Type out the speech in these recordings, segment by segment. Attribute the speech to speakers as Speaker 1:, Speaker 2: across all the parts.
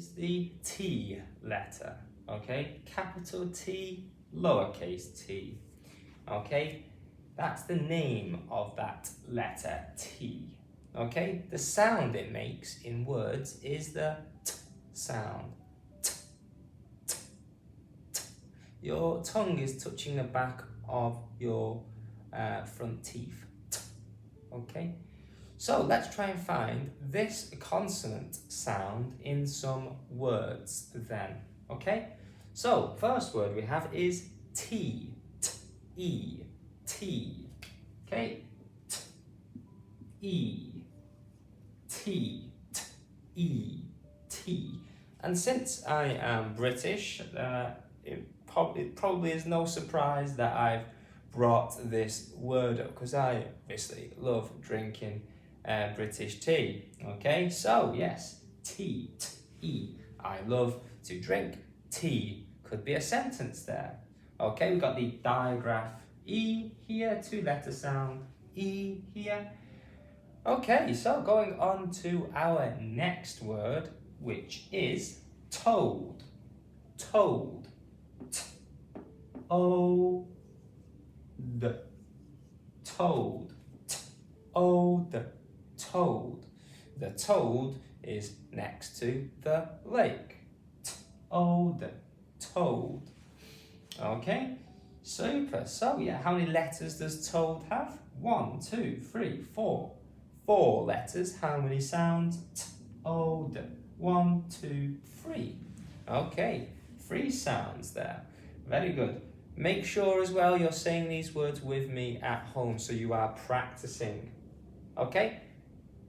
Speaker 1: is the T letter, okay? Capital T, lowercase t, okay? That's the name of that letter T, okay? The sound it makes in words is the T sound. T, T, T. Your tongue is touching the back of your front teeth, T, okay? So let's try and find this consonant sound in some words then, okay? So first word we have is T, T, E, T, okay? T, E, T, T, E, T. And since I am British, it probably is no surprise that I've brought this word up because I obviously love drinking British tea, okay? So yes, T, T, E. I love to drink tea. Could be a sentence there. Okay, we've got the digraph E here, 2-letter sound, E here. Okay, so going on to our next word, which is toad. Toad. T, O, D. Toad. T, O, D. Toad. The toad is next to the lake. T-O-D, toad. Okay, super. So yeah, how many letters does toad have? 1, 2, 3, 4. 4 letters. How many sounds? T-O-D. 1, 2, 3. Okay, 3 sounds there. Very good. Make sure as well you're saying these words with me at home so you are practicing. Okay?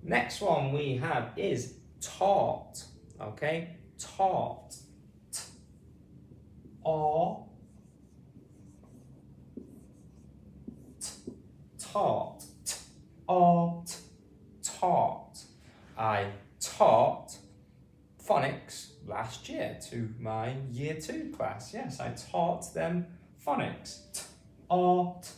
Speaker 1: Next one we have is taut, okay? Taut. T, O, T, taut. T, O, T, taut. I taught phonics last year to my year 2 class. Yes, I taught them phonics. T, O, T,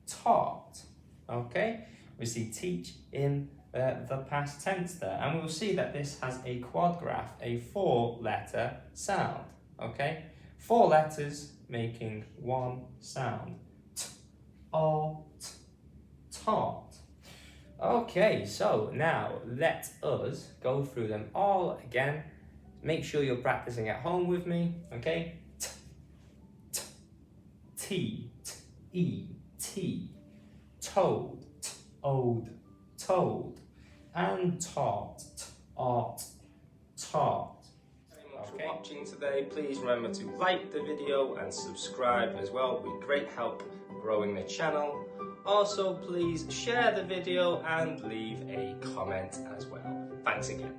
Speaker 1: taught. Okay? We see teach in the past tense there, and we'll see that this has a quadgraph, a 4-letter sound, okay? 4 letters making 1 sound. T, O, T, taught. Okay, so now let us go through them all again. Make sure you're practicing at home with me, okay? T, T, T, T, E, T, toad, T, O, D, toad, and taught, art, taught. Thank you very much for watching today. Please remember to like the video and subscribe as well. It would be great help growing the channel. Also, please share the video and leave a comment as well. Thanks again.